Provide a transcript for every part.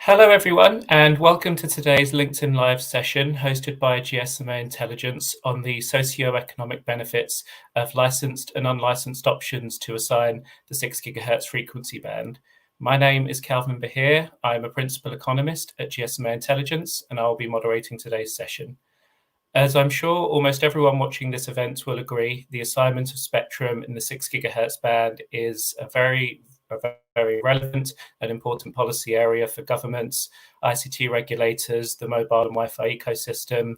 Hello everyone, and welcome to today's LinkedIn Live session hosted by GSMA Intelligence on the socio-economic benefits of licensed and unlicensed options to assign the 6 GHz frequency band. My name is Kalvin Bahia. I'm a principal economist at GSMA Intelligence, and I'll be moderating today's session. As I'm sure almost everyone watching this event will agree, the assignment of spectrum in the 6 GHz band is a very relevant and important policy area for governments, ICT regulators, the mobile and Wi-Fi ecosystem,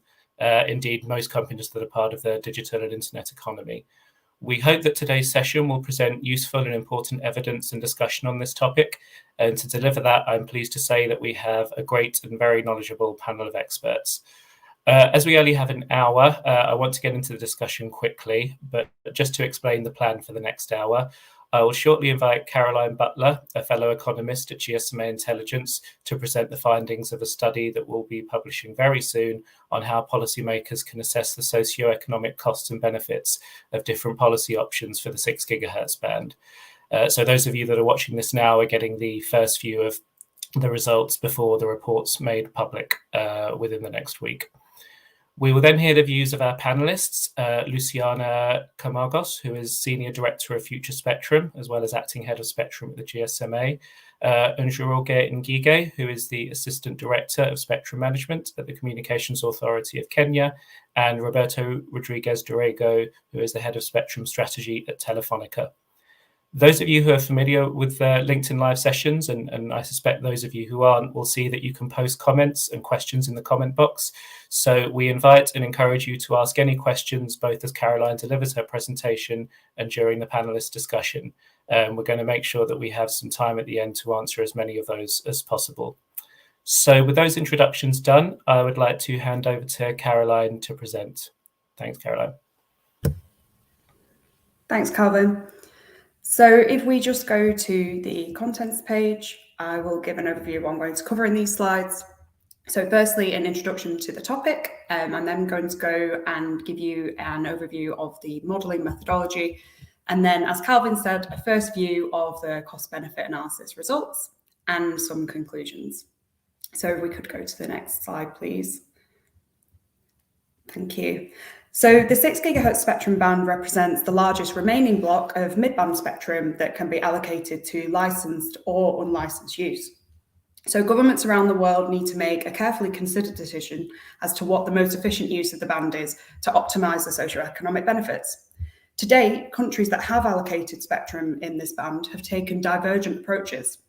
indeed most companies that are part of the digital and internet economy. We hope that today's session will present useful and important evidence and discussion on this topic. And to deliver that, I'm pleased to say that we have a great and very knowledgeable panel of experts. As we only have an hour, I want to get into the discussion quickly, but just to explain the plan for the next hour, I will shortly invite Caroline Butler, a fellow economist at GSMA Intelligence, to present the findings of a study that we'll be publishing very soon on how policymakers can assess the socio-economic costs and benefits of different policy options for the 6 GHz band. So those of you that are watching this now are getting the first view of the results before the report's made public within the next week. We will then hear the views of our panelists, Luciana Camargos, who is Senior Director of Future Spectrum, as well as Acting Head of Spectrum at the GSMA, Njoroge Ngige, who is the Assistant Director of Spectrum Management at the Communications Authority of Kenya, and Roberto Dorrego, who is the Head of Spectrum Strategy at Telefonica. Those of you who are familiar with LinkedIn Live sessions, and I suspect those of you who aren't, will see that you can post comments and questions in the comment box. So we invite and encourage you to ask any questions, both as Caroline delivers her presentation and during the panelist discussion. We're going to make sure that we have some time at the end to answer as many of those as possible. So with those introductions done, I would like to hand over to Caroline to present. Thanks, Caroline. Thanks, Calvin. So if we just go to the contents page, I will give an overview of what I'm going to cover in these slides. So firstly, an introduction to the topic. I'm then going to go and give you an overview of the modelling methodology. And then, as Calvin said, a first view of the cost-benefit analysis results and some conclusions. So if we could go to the next slide, please. Thank you. So the 6 GHz spectrum band represents the largest remaining block of mid-band spectrum that can be allocated to licensed or unlicensed use. So governments around the world need to make a carefully considered decision as to what the most efficient use of the band is to optimise the socio-economic benefits. To date, countries that have allocated spectrum in this band have taken divergent approaches.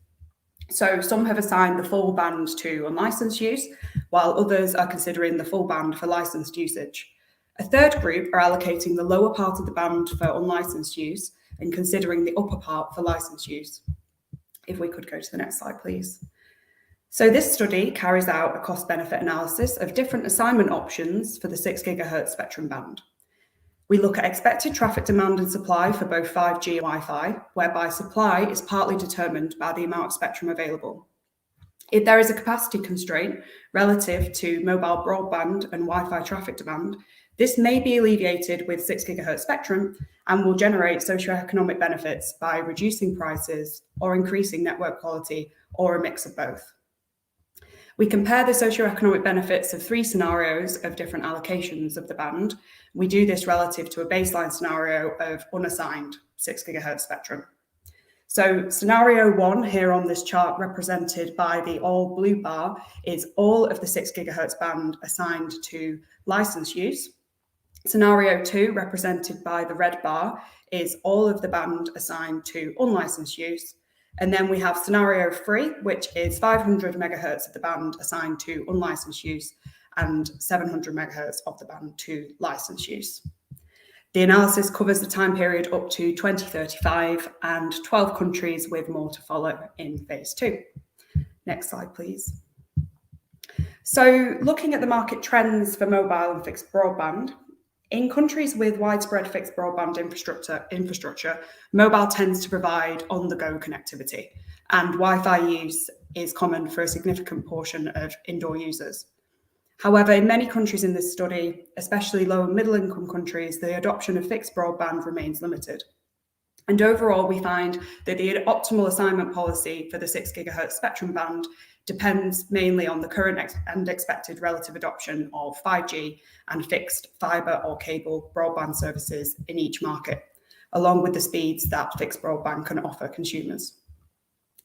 So some have assigned the full band to unlicensed use, while others are considering the full band for licensed usage. A third group are allocating the lower part of the band for unlicensed use and considering the upper part for licensed use. If we could go to the next slide, please. So this study carries out a cost-benefit analysis of different assignment options for the 6 GHz spectrum band. We look at expected traffic demand and supply for both 5G and Wi-Fi, whereby supply is partly determined by the amount of spectrum available. If there is a capacity constraint relative to mobile broadband and Wi-Fi traffic demand, this may be alleviated with 6 GHz spectrum and will generate socio-economic benefits by reducing prices or increasing network quality, or a mix of both. We compare the socio-economic benefits of 3 scenarios of different allocations of the band. We do this relative to a baseline scenario of unassigned 6 GHz spectrum. So scenario 1 here on this chart, represented by the all blue bar, is all of the 6 GHz band assigned to licensed use. Scenario 2, represented by the red bar, is all of the band assigned to unlicensed use. And then we have scenario 3, which is 500 megahertz of the band assigned to unlicensed use and 700 megahertz of the band to licensed use. The analysis covers the time period up to 2035 and 12 countries, with more to follow in phase 2. Next slide, please. So looking at the market trends for mobile and fixed broadband, in countries with widespread fixed broadband infrastructure, mobile tends to provide on-the-go connectivity, and Wi-Fi use is common for a significant portion of indoor users. However, in many countries in this study, especially low and middle income countries, the adoption of fixed broadband remains limited. And overall, we find that the optimal assignment policy for the 6 GHz spectrum band depends mainly on the current and expected relative adoption of 5G and fixed fibre or cable broadband services in each market, along with the speeds that fixed broadband can offer consumers.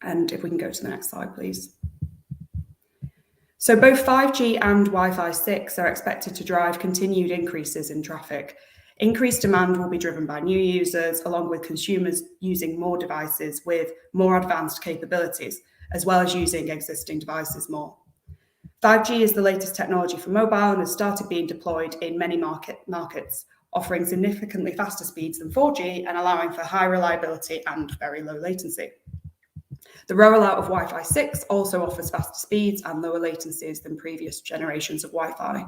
And if we can go to the next slide, please. So both 5G and Wi-Fi 6 are expected to drive continued increases in traffic. Increased demand will be driven by new users, along with consumers using more devices with more advanced capabilities, as well as using existing devices more. 5G is the latest technology for mobile and has started being deployed in many markets, offering significantly faster speeds than 4G and allowing for high reliability and very low latency. The rollout of Wi-Fi 6 also offers faster speeds and lower latencies than previous generations of Wi-Fi.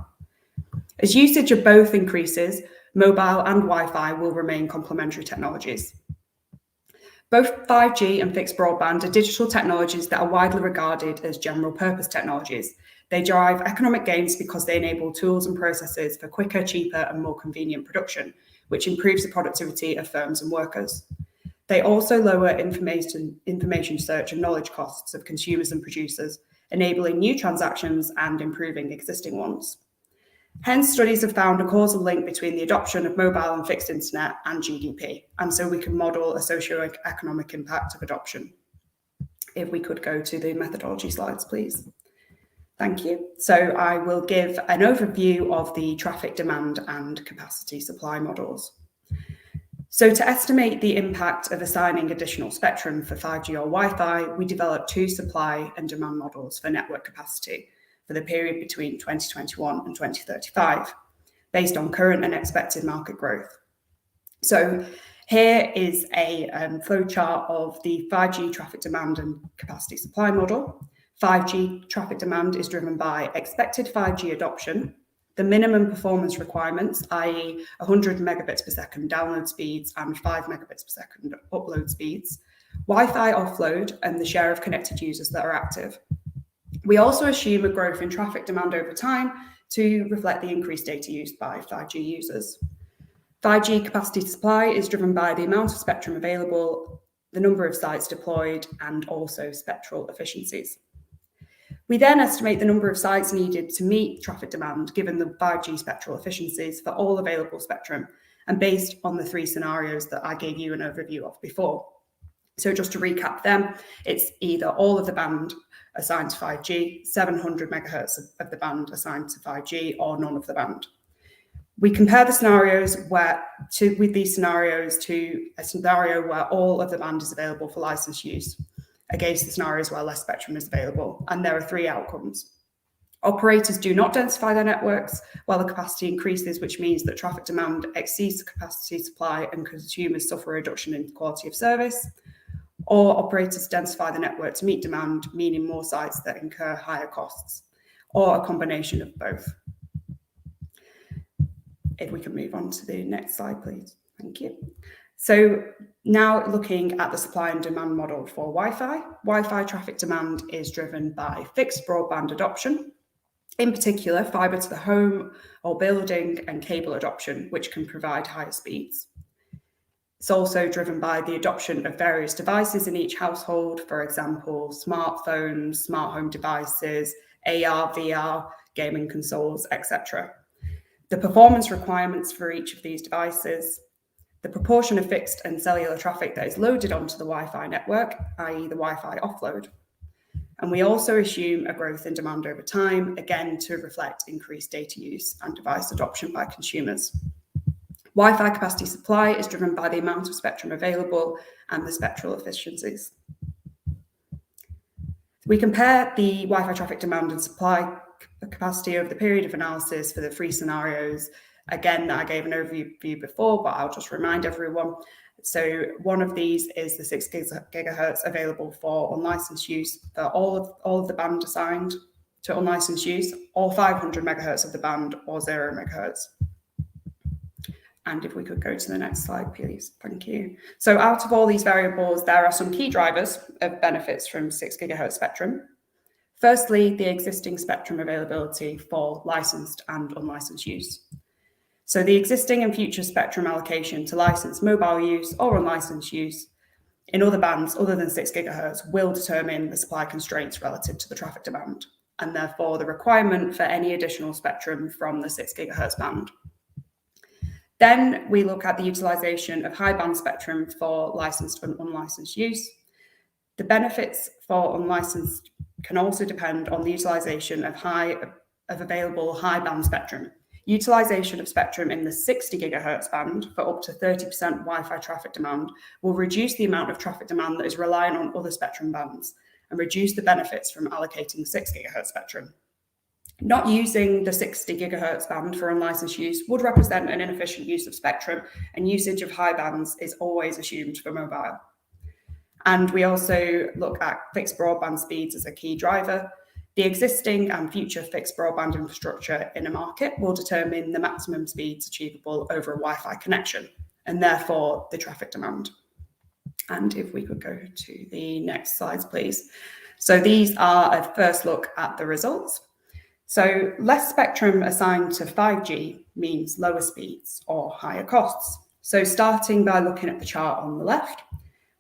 As usage of both increases, mobile and Wi-Fi will remain complementary technologies. Both 5G and fixed broadband are digital technologies that are widely regarded as general purpose technologies. They drive economic gains because they enable tools and processes for quicker, cheaper, and more convenient production, which improves the productivity of firms and workers. They also lower information search and knowledge costs of consumers and producers, enabling new transactions and improving existing ones. Hence, studies have found a causal link between the adoption of mobile and fixed internet and GDP, and so we can model a socio-economic impact of adoption. If we could go to the methodology slides, please. Thank you. So I will give an overview of the traffic demand and capacity supply models. So to estimate the impact of assigning additional spectrum for 5G or Wi-Fi, we developed two supply and demand models for network capacity for the period between 2021 and 2035, based on current and expected market growth. So here is a flowchart of the 5G traffic demand and capacity supply model. 5G traffic demand is driven by expected 5G adoption, the minimum performance requirements, i.e. 100 megabits per second download speeds and 5 megabits per second upload speeds, Wi-Fi offload, and the share of connected users that are active. We also assume a growth in traffic demand over time to reflect the increased data used by 5G users. 5G capacity supply is driven by the amount of spectrum available, the number of sites deployed, and also spectral efficiencies. We then estimate the number of sites needed to meet traffic demand given the 5G spectral efficiencies for all available spectrum and based on the three scenarios that I gave you an overview of before. So just to recap them, it's either all of the band assigned to 5G, 700 megahertz of the band assigned to 5G, or none of the band. We compare the scenarios with these scenarios to a scenario where all of the band is available for license use against the scenarios where less spectrum is available, and there are three outcomes. Operators do not densify their networks while the capacity increases, which means that traffic demand exceeds the capacity supply and consumers suffer a reduction in quality of service. Or operators densify the network to meet demand, meaning more sites that incur higher costs, or a combination of both. If we can move on to the next slide, please. Thank you. So now looking at the supply and demand model for Wi-Fi. Wi-Fi traffic demand is driven by fixed broadband adoption, in particular fibre to the home or building and cable adoption, which can provide higher speeds. It's also driven by the adoption of various devices in each household, for example, smartphones, smart home devices, AR, VR, gaming consoles, etc. The performance requirements for each of these devices, the proportion of fixed and cellular traffic that is loaded onto the Wi-Fi network, i.e. the Wi-Fi offload. And we also assume a growth in demand over time, again to reflect increased data use and device adoption by consumers. Wi-Fi capacity supply is driven by the amount of spectrum available and the spectral efficiencies. We compare the Wi-Fi traffic demand and supply capacity over the period of analysis for the three scenarios. Again, I gave an overview before, but I'll just remind everyone. So one of these is the 6 gigahertz available for unlicensed use for all of the band assigned to unlicensed use, or 500 megahertz of the band, or 0 megahertz. And if we could go to the next slide, please. Thank you. So out of all these variables, there are some key drivers of benefits from 6 gigahertz spectrum. Firstly, the existing spectrum availability for licensed and unlicensed use. So the existing and future spectrum allocation to licensed mobile use or unlicensed use in other bands other than 6 GHz will determine the supply constraints relative to the traffic demand, and therefore the requirement for any additional spectrum from the 6 GHz band. Then we look at the utilisation of high band spectrum for licensed and unlicensed use. The benefits for unlicensed can also depend on the utilisation of available high band spectrum. Utilisation of spectrum in the 60 GHz band for up to 30% Wi-Fi traffic demand will reduce the amount of traffic demand that is reliant on other spectrum bands and reduce the benefits from allocating 6 GHz spectrum. Not using the 60 GHz band for unlicensed use would represent an inefficient use of spectrum, and usage of high bands is always assumed for mobile. And we also look at fixed broadband speeds as a key driver. The existing and future fixed broadband infrastructure in a market will determine the maximum speeds achievable over a Wi-Fi connection, and therefore the traffic demand. And if we could go to the next slides, please. So these are a first look at the results. So less spectrum assigned to 5G means lower speeds or higher costs. So starting by looking at the chart on the left,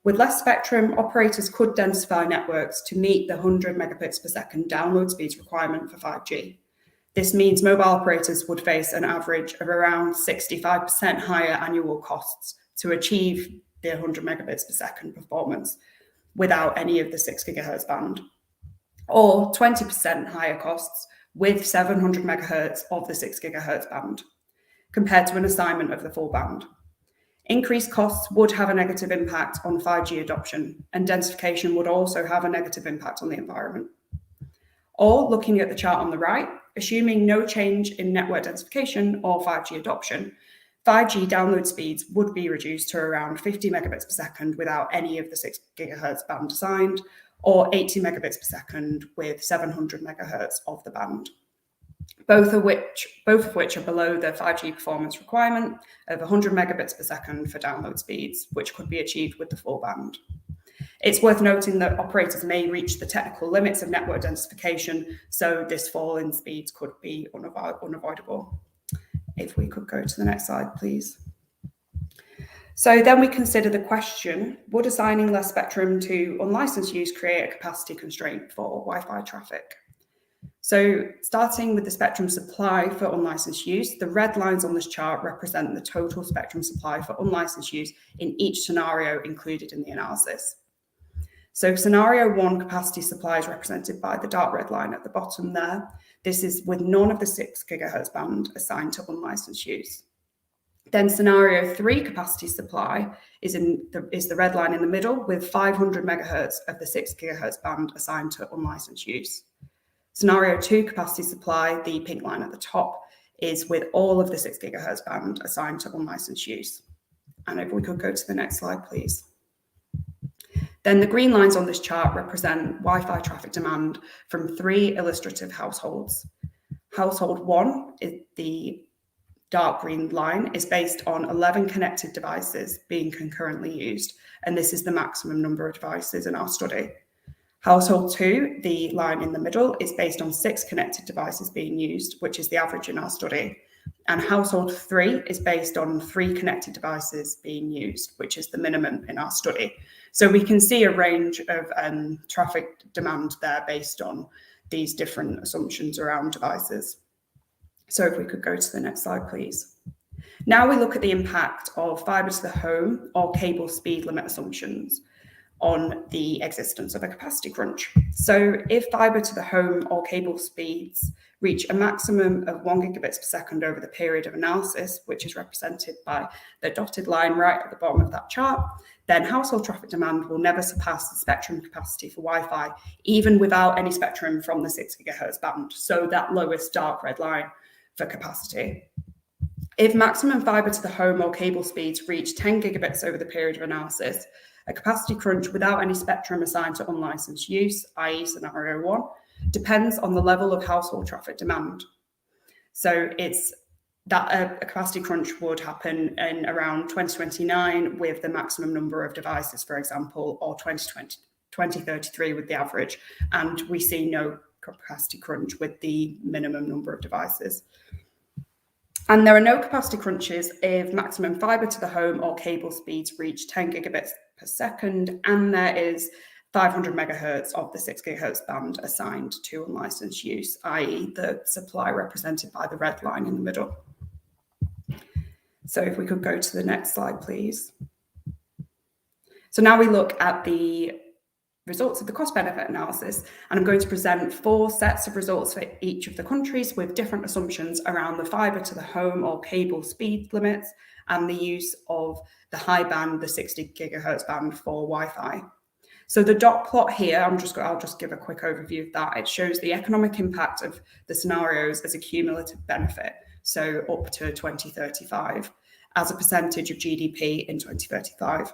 with less spectrum, operators could densify networks to meet the 100 megabits per second download speeds requirement for 5G. This means mobile operators would face an average of around 65% higher annual costs to achieve the 100 megabits per second performance without any of the 6 GHz band, or 20% higher costs with 700 megahertz of the 6 GHz band, compared to an assignment of the full band. Increased costs would have a negative impact on 5G adoption, and densification would also have a negative impact on the environment. Or looking at the chart on the right, assuming no change in network densification or 5G adoption, 5G download speeds would be reduced to around 50 megabits per second without any of the 6 GHz band assigned, or 80 megabits per second with 700 megahertz of the band. Both of which are below the 5G performance requirement of 100 megabits per second for download speeds, which could be achieved with the full band. It's worth noting that operators may reach the technical limits of network densification, so this fall in speeds could be unavoidable. If we could go to the next slide, please. So then we consider the question, would assigning less spectrum to unlicensed use create a capacity constraint for Wi-Fi traffic? So starting with the spectrum supply for unlicensed use, the red lines on this chart represent the total spectrum supply for unlicensed use in each scenario included in the analysis. So scenario 1 capacity supply is represented by the dark red line at the bottom there. This is with none of the 6 GHz band assigned to unlicensed use. Then scenario 3 capacity supply is the red line in the middle with 500 megahertz of the 6 GHz band assigned to unlicensed use. Scenario 2 capacity supply, the pink line at the top, is with all of the 6 GHz band assigned to unlicensed use. And if we could go to the next slide, please. Then the green lines on this chart represent Wi-Fi traffic demand from 3 illustrative households. Household 1 is the dark green line is based on 11 connected devices being concurrently used, and this is the maximum number of devices in our study. Household 2, the line in the middle, is based on 6 connected devices being used, which is the average in our study. And household 3 is based on 3 connected devices being used, which is the minimum in our study. So we can see a range of traffic demand there based on these different assumptions around devices. So if we could go to the next slide, please. Now we look at the impact of fibre to the home or cable speed limit assumptions on the existence of a capacity crunch. So if fibre to the home or cable speeds reach a maximum of 1 gigabits per second over the period of analysis, which is represented by the dotted line right at the bottom of that chart, then household traffic demand will never surpass the spectrum capacity for Wi-Fi, even without any spectrum from the 6 gigahertz band. So that lowest dark red line for capacity. If maximum fibre to the home or cable speeds reach 10 gigabits over the period of analysis, a capacity crunch without any spectrum assigned to unlicensed use, i.e. scenario 1, depends on the level of household traffic demand. So it's that a capacity crunch would happen in around 2029 with the maximum number of devices, for example, or 2033 with the average, and we see no capacity crunch with the minimum number of devices. And there are no capacity crunches if maximum fibre to the home or cable speeds reach 10 gigabits per second, and there is 500 megahertz of the 6 gigahertz band assigned to unlicensed use, i.e. the supply represented by the red line in the middle. So if we could go to the next slide, please. So now we look at the results of the cost-benefit analysis, and I'm going to present 4 sets of results for each of the countries with different assumptions around the fibre to the home or cable speed limits and the use of the high band, the 60 gigahertz band for Wi-Fi. So the dot plot here, I'll just give a quick overview of that. It shows the economic impact of the scenarios as a cumulative benefit, so up to 2035, as a percentage of GDP in 2035.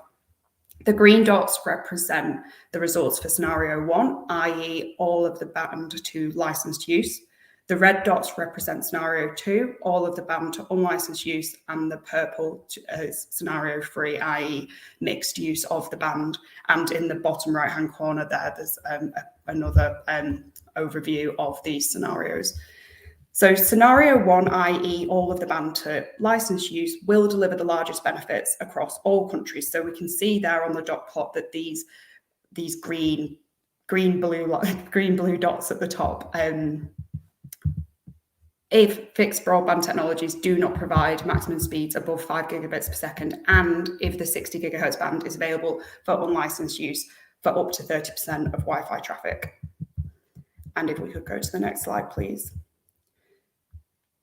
The green dots represent the results for scenario 1, i.e. all of the band to licensed use. The red dots represent scenario 2, all of the band to unlicensed use, and the purple is scenario 3, i.e. mixed use of the band. And in the bottom right-hand corner there's another overview of these scenarios. So scenario 1, i.e. all of the band to licensed use, will deliver the largest benefits across all countries. So we can see there on the dot plot that these green blue dots at the top, if fixed broadband technologies do not provide maximum speeds above 5 gigabits per second, and if the 60 gigahertz band is available for unlicensed use for up to 30% of Wi-Fi traffic. And if we could go to the next slide, please.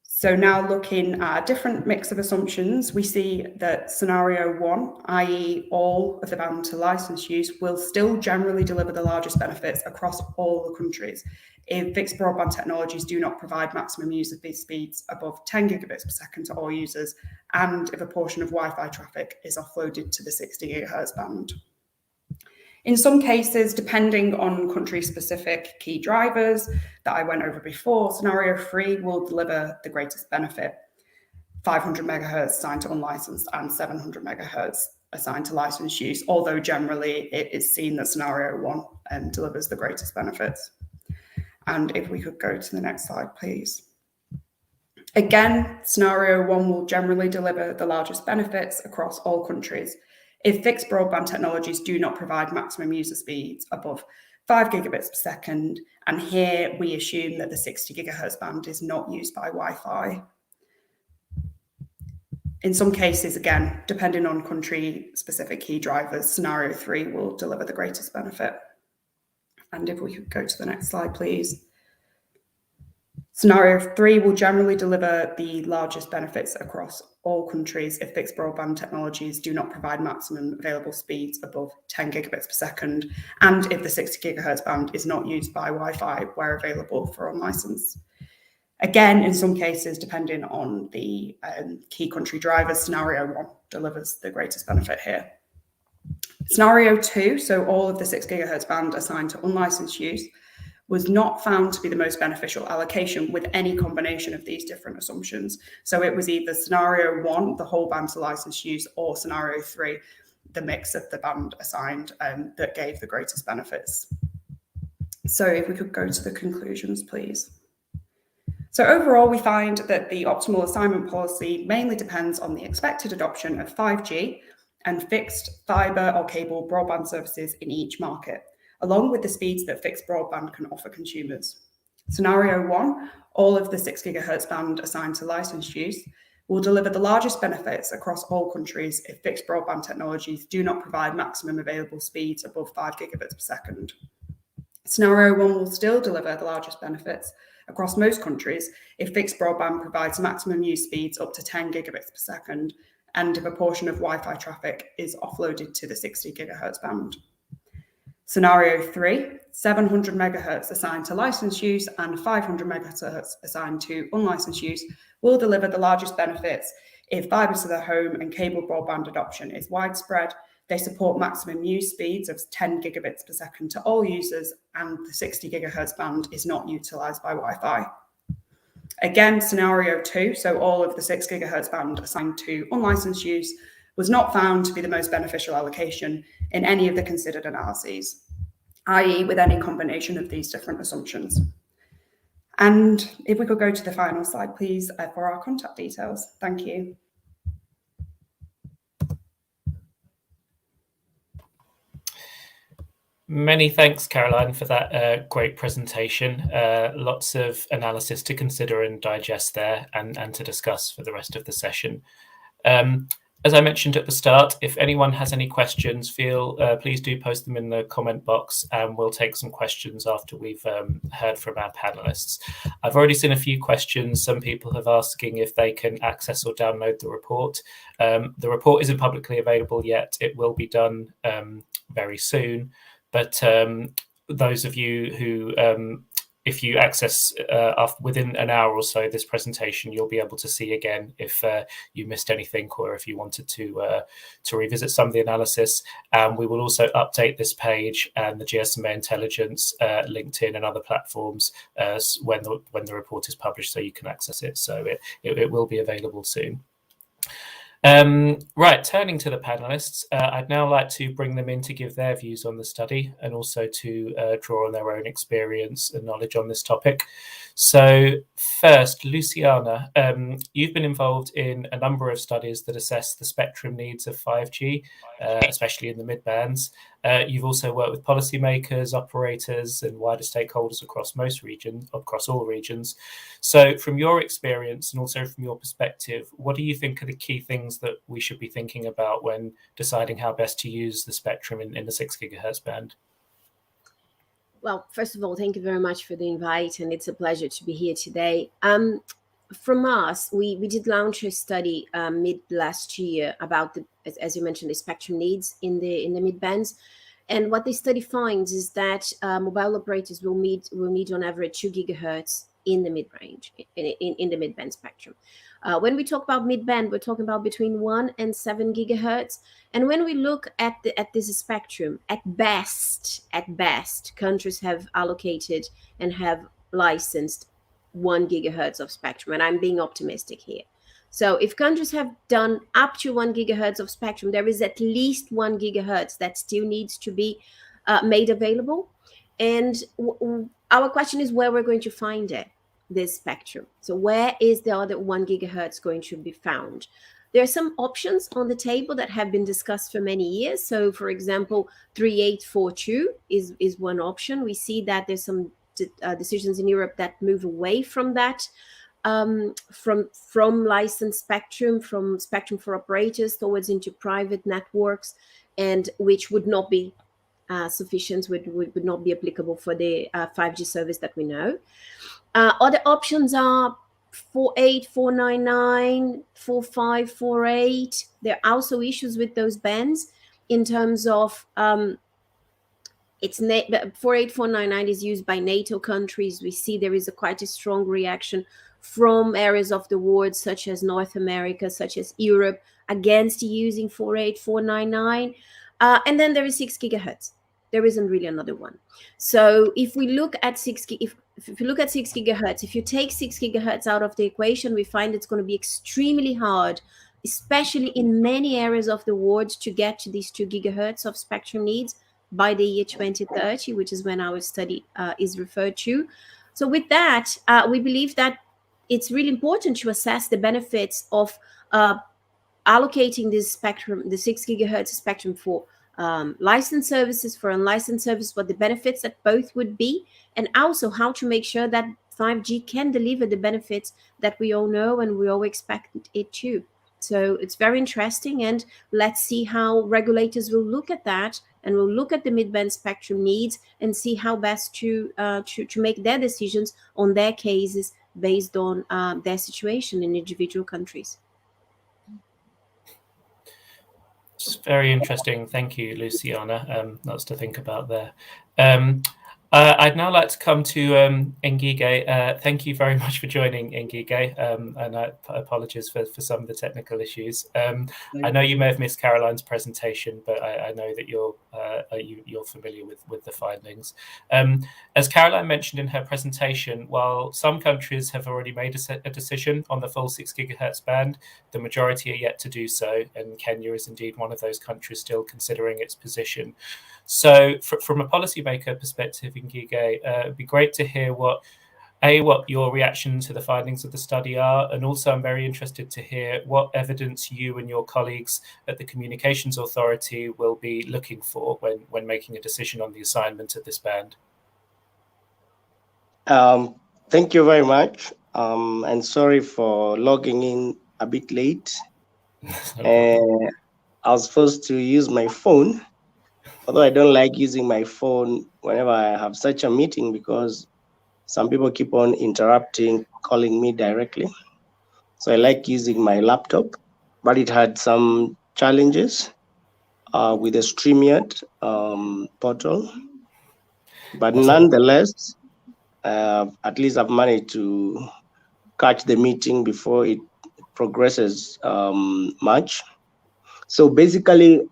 So now looking at a different mix of assumptions, we see that scenario 1, i.e. all of the band to licensed use, will still generally deliver the largest benefits across all the countries if fixed broadband technologies do not provide maximum user speeds above 10 gigabits per second to all users, and if a portion of Wi-Fi traffic is offloaded to the 60 gigahertz band. In some cases, depending on country-specific key drivers that I went over before, scenario 3 will deliver the greatest benefit, 500 megahertz assigned to unlicensed and 700 megahertz assigned to licensed use, although generally it is seen that scenario 1 delivers the greatest benefits. And if we could go to the next slide, please. Again, scenario 1 will generally deliver the largest benefits across all countries if fixed broadband technologies do not provide maximum user speeds above 5 gigabits per second. And here we assume that the 60 gigahertz band is not used by Wi-Fi. In some cases, again, depending on country-specific key drivers, scenario 3 will deliver the greatest benefit. And if we could go to the next slide, please. Scenario 3 will generally deliver the largest benefits across all countries if fixed broadband technologies do not provide maximum available speeds above 10 gigabits per second, and if the 60 gigahertz band is not used by Wi-Fi where available for unlicensed. Again, in some cases, depending on the key country drivers, scenario 1 delivers the greatest benefit here. Scenario 2, so all of the 6 gigahertz band assigned to unlicensed use, was not found to be the most beneficial allocation with any combination of these different assumptions. So it was either scenario 1, the whole band to licensed use, or scenario 3, the mix of the band assigned that gave the greatest benefits. So if we could go to the conclusions, please. So overall, we find that the optimal assignment policy mainly depends on the expected adoption of 5G and fixed fibre or cable broadband services in each market, along with the speeds that fixed broadband can offer consumers. Scenario 1, all of the 6 gigahertz band assigned to licensed use, will deliver the largest benefits across all countries if fixed broadband technologies do not provide maximum available speeds above 5 gigabits per second. Scenario 1 will still deliver the largest benefits across most countries if fixed broadband provides maximum use speeds up to 10 gigabits per second, and if a portion of Wi-Fi traffic is offloaded to the 60 gigahertz band. Scenario 3, 700 megahertz assigned to licensed use and 500 megahertz assigned to unlicensed use will deliver the largest benefits if fibre to the home and cable broadband adoption is widespread. They support maximum use speeds of 10 gigabits per second to all users, and the 60 gigahertz band is not utilised by Wi-Fi. Again, scenario 2, so all of the 6 gigahertz band assigned to unlicensed use, was not found to be the most beneficial allocation in any of the considered analyses, i.e. with any combination of these different assumptions. And if we could go to the final slide, please, for our contact details. Thank you. Many thanks, Caroline, for that great presentation. Lots of analysis to consider and digest there and to discuss for the rest of the session. As I mentioned at the start, if anyone has any questions, please do post them in the comment box, and we'll take some questions after we've heard from our panelists. I've already seen a few questions. Some people have asking if they can access or download the report. The report isn't publicly available yet. It will be done very soon. But those of you who, if you access within an hour or so this presentation, you'll be able to see again if you missed anything or if you wanted to revisit some of the analysis. And we will also update this page and the GSMA Intelligence, LinkedIn and other platforms when the report is published, so you can access it. So it will be available soon. Right, turning to the panelists, I'd now like to bring them in to give their views on the study and also to draw on their own experience and knowledge on this topic. So first, Luciana, you've been involved in a number of studies that assess the spectrum needs of 5G, especially in the mid-bands. You've also worked with policymakers, operators, and wider stakeholders across all regions. So from your experience and also from your perspective, what do you think are the key things that we should be thinking about when deciding how best to use the spectrum in the 6 gigahertz band? Well, first of all, thank you very much for the invite, and it's a pleasure to be here today. From us, we did launch a study mid last year about as you mentioned, the spectrum needs in the mid bands. And what the study finds is that mobile operators will need on average 2 gigahertz in the mid-range, in the mid-band spectrum. When we talk about mid-band, we're talking about between 1 and 7 gigahertz. And when we look at this spectrum, at best, countries have allocated and have licensed 1 gigahertz of spectrum. And I'm being optimistic here. So if countries have done up to 1 gigahertz of spectrum, there is at least 1 gigahertz that still needs to be made available. And our question is where we're going to find this spectrum. So where is the other 1 gigahertz going to be found? There are some options on the table that have been discussed for many years. So for example, 3842 is one option. We see that there's some decisions in Europe that move away from that. From licensed spectrum, from spectrum for operators towards into private networks, and which would not be sufficient, would not be applicable for the 5G service that we know. Other options are 48499, 4548. There are also issues with those bands in terms of 48499 is used by NATO countries. We see there is quite a strong reaction from areas of the world, such as North America, such as Europe, against using 48499. And then there is 6 gigahertz. There isn't really another one. So if we look at if you look at 6 gigahertz, if you take 6 gigahertz out of the equation, we find it's going to be extremely hard, especially in many areas of the world, to get to these 2 gigahertz of spectrum needs by the year 2030, which is when our study is referred to. So with that, we believe that it's really important to assess the benefits of allocating this spectrum, the 6 gigahertz spectrum, for licensed services, for unlicensed services, what the benefits that both would be, and also how to make sure that 5G can deliver the benefits that we all know and we all expect it to. So it's very interesting, and let's see how regulators will look at that and will look at the mid-band spectrum needs and see how best to make their decisions on their cases based on their situation in individual countries. It's very interesting. Thank you, Luciana. Lots to think about there. I'd now like to come to Ngige. Thank you very much for joining, Ngige, and I apologize for some of the technical issues. I know you may have missed Caroline's presentation, but I know that you're familiar with the findings. As Caroline mentioned in her presentation, while some countries have already made a decision on the full 6 gigahertz band, the majority are yet to do so, and Kenya is indeed one of those countries still considering its position. So from a policymaker perspective, Ngige, it'd be great to hear what what your reaction to the findings of the study are, and also I'm very interested to hear what evidence you and your colleagues at the Communications Authority will be looking for when making a decision on the assignment of this band. Thank you very much, and sorry for logging in a bit late. I was forced to use my phone, although I don't like using my phone whenever I have such a meeting because some people keep on interrupting, calling me directly. So I like using my laptop, but it had some challenges with the StreamYard portal. But nonetheless, at least I've managed to catch the meeting before it progresses much. So basically,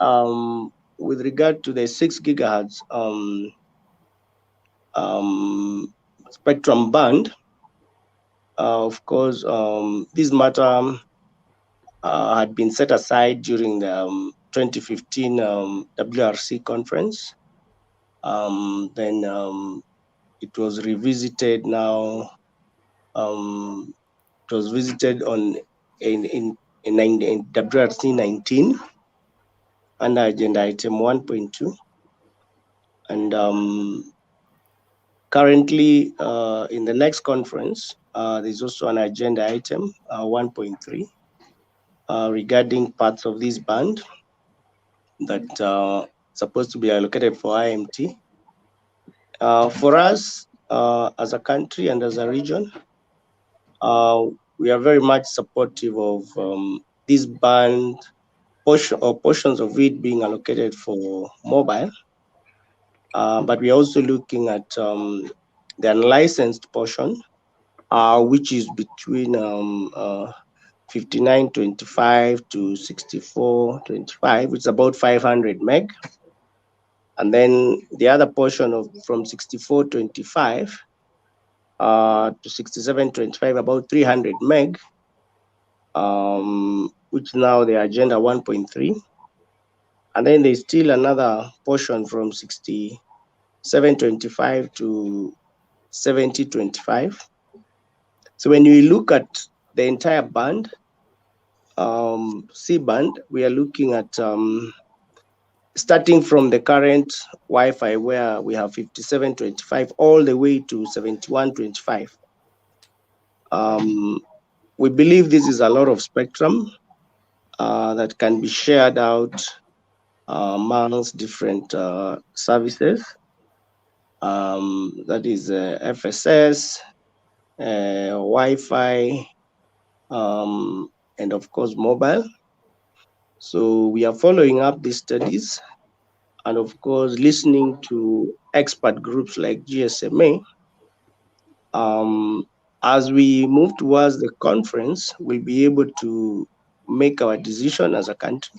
with regard to the 6 gigahertz spectrum band, of course, this matter had been set aside during the 2015 WRC conference. Then it was revisited now. It was visited in WRC 19 under agenda item 1.2. And currently in the next conference, there's also an agenda item 1.3 regarding parts of this band that supposed to be allocated for IMT. For us as a country and as a region, we are very much supportive of this band portions of it being allocated for mobile. But we are also looking at the unlicensed portion, which is between 5925 to 6425, which is about 500 meg. And then the other portion from 6425 to 6725, about 300 meg, which now the agenda 1.3. And then there's still another portion from 6725 to 7025. So when we look at the entire band, C band, we are looking at starting from the current Wi-Fi where we have 5725 all the way to 7125. We believe this is a lot of spectrum that can be shared out amongst different services. That is FSS, Wi-Fi, and of course mobile. So we are following up these studies and of course listening to expert groups like GSMA. As we move towards the conference, we'll be able to make our decision as a country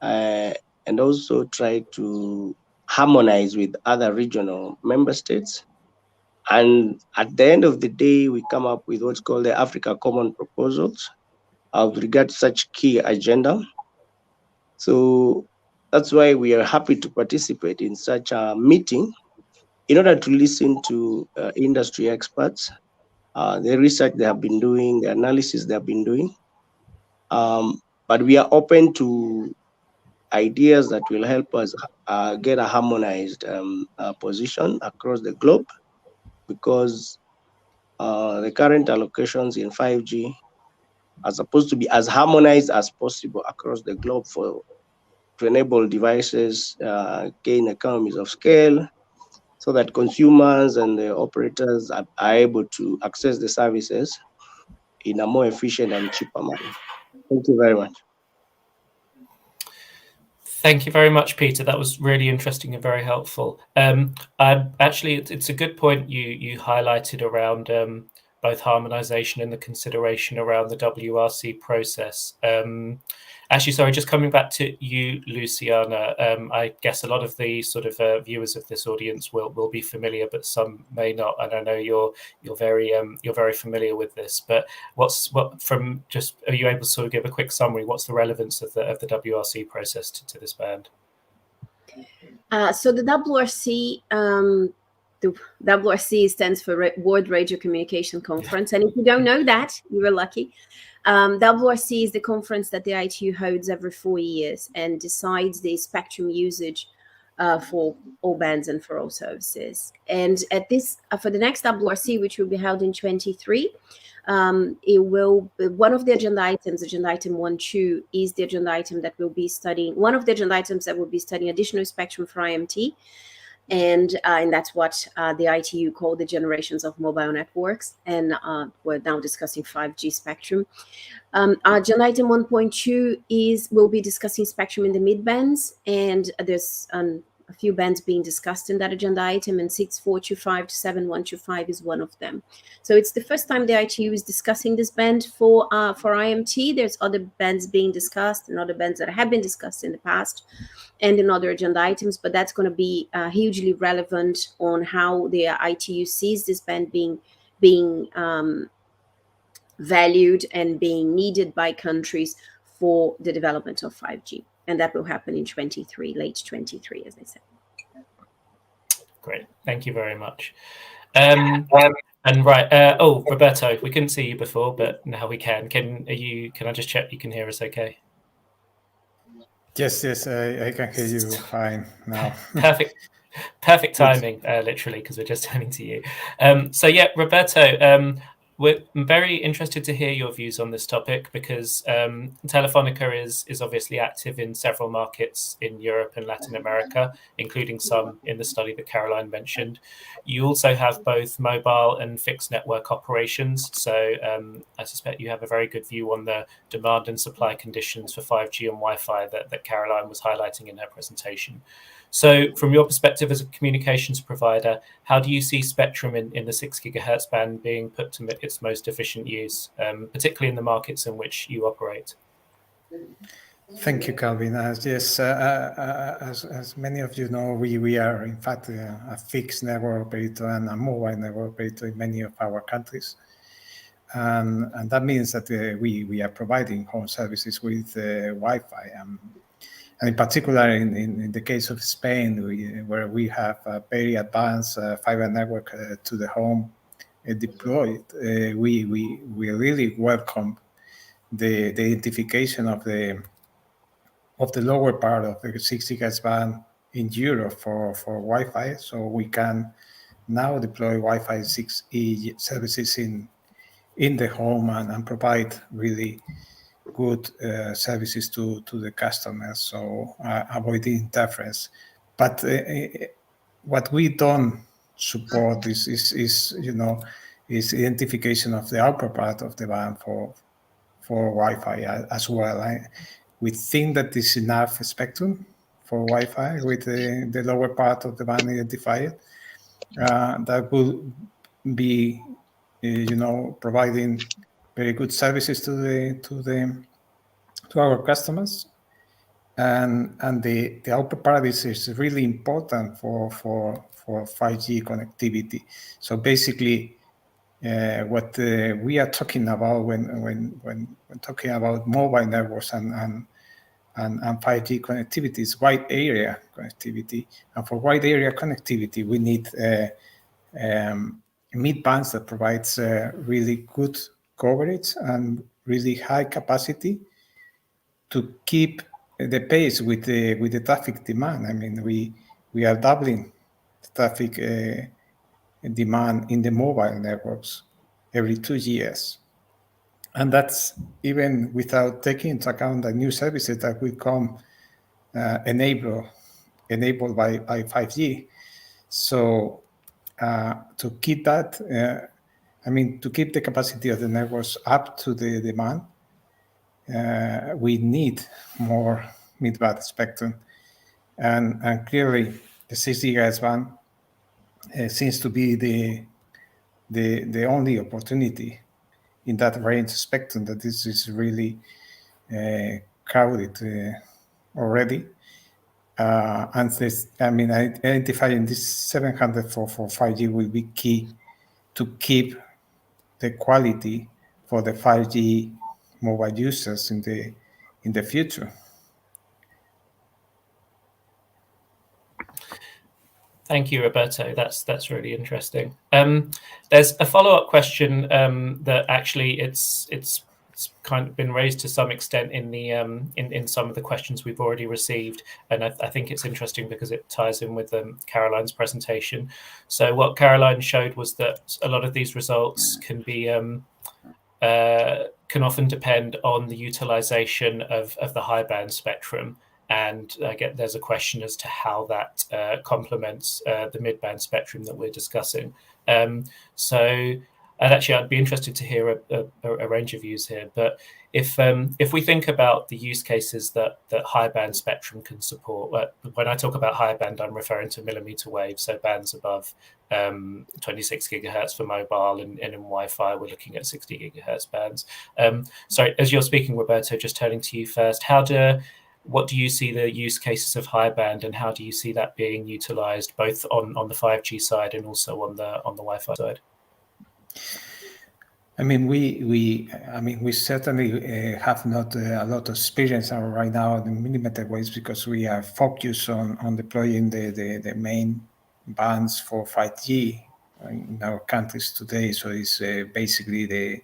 and also try to harmonize with other regional member states. And at the end of the day, we come up with what's called the Africa Common Proposals with regard to such key agenda. So that's why we are happy to participate in such a meeting in order to listen to industry experts, the research they have been doing, the analysis they have been doing. But we are open to ideas that will help us get a harmonized position across the globe, because the current allocations in 5G are supposed to be as harmonized as possible across the globe to enable devices gain economies of scale, so that consumers and the operators are able to access the services in a more efficient and cheaper manner. Thank you very much. Thank you very much, Peter. That was really interesting and very helpful. Actually, it's a good point you highlighted around both harmonization and the consideration around the WRC process. Actually, sorry, just coming back to you, Luciana, I guess a lot of the sort of viewers of this audience will be familiar, but some may not. And I know you're very familiar with this. But are you able to sort of give a quick summary? What's the relevance of the WRC process to this band? So the WRC the WRC stands for World Radio Communication Conference. And if you don't know that, you were lucky. WRC is the conference that the ITU holds every 4 years and decides the spectrum usage for all bands and for all services. And at this, for the next WRC, which will be held in 23, it will, one of the agenda items, agenda item 1.2, is the agenda item that will be studying, one of the agenda items that will be studying additional spectrum for IMT. And that's what the ITU called the generations of mobile networks. And we're now discussing 5G spectrum. Agenda item 1.2 will be discussing spectrum in the mid bands. And there's a few bands being discussed in that agenda item, and 6425 to 7125 is one of them. So it's the first time the ITU is discussing this band for IMT. There's other bands being discussed and other bands that have been discussed in the past and in other agenda items, but that's going to be hugely relevant on how the ITU sees this band being valued and being needed by countries for the development of 5G. And that will happen in 23, late 23, as I said. Great, thank you very much. And right, Roberto, we couldn't see you before, but now we can. Can I just check you can hear us okay? Yes, I can hear you fine now. Perfect timing, literally, because we're just turning to you. So yeah, Roberto, we're very interested to hear your views on this topic because Telefonica is obviously active in several markets in Europe and Latin America, including some in the study that Caroline mentioned. You also have both mobile and fixed network operations. So I suspect you have a very good view on the demand and supply conditions for 5G and Wi-Fi that Caroline was highlighting in her presentation. So from your perspective as a communications provider, how do you see spectrum in the 6 gigahertz band being put to its most efficient use, particularly in the markets in which you operate? Thank you, Kalvin. As many of you know, we are in fact a fixed network operator and a mobile network operator in many of our countries. And that means that we are providing home services with Wi-Fi. And in particular, in the case of Spain, where we have a very advanced fiber network to the home deployed, we really welcome the identification of the lower part of the 6 gigahertz band in Europe for Wi-Fi. So we can now deploy Wi-Fi 6E services in the home and provide really good services to the customers, so avoiding interference. But what we don't support is identification of the upper part of the band for Wi-Fi as well. We think that there's enough spectrum for Wi-Fi with the lower part of the band identified. That will be, providing very good services to our customers, and the upper part is really important for 5G connectivity. So basically, what we are talking about when talking about mobile networks and 5G connectivity is wide area connectivity, and for wide area connectivity we need mid bands that provides really good coverage and really high capacity to keep the pace with the traffic demand. I mean, we are doubling the traffic demand in the mobile networks every 2 years, and that's even without taking into account the new services that will come enabled by 5G. So to keep that, to keep the capacity of the networks up to the demand, we need more mid-band spectrum, and clearly the 6 gigahertz band seems to be the only opportunity in that range of spectrum that this is really crowded already. And this, identifying this 700 for 5G will be key to keep the quality for the 5G mobile users in the future. Thank you, Roberto. That's really interesting. There's a follow-up question that actually it's kind of been raised to some extent in the in some of the questions we've already received, and I think it's interesting because it ties in with Caroline's presentation. So what Caroline showed was that a lot of these results can be can often depend on the utilization of the high band spectrum. And there's a question as to how that complements the mid-band spectrum that we're discussing. And actually, I'd be interested to hear a range of views here. But if we think about the use cases that high band spectrum can support, when I talk about high band, I'm referring to millimeter wave, so bands above 26 gigahertz for mobile, and in Wi-Fi we're looking at 60 gigahertz bands. So as you're speaking, Roberto, just turning to you first, what do you see the use cases of high band, and how do you see that being utilized both on the 5G side and also on the Wi-Fi side? I mean, we certainly have not a lot of experience right now in millimeter waves, because we are focused on deploying the main bands for 5G in our countries today. So it's basically the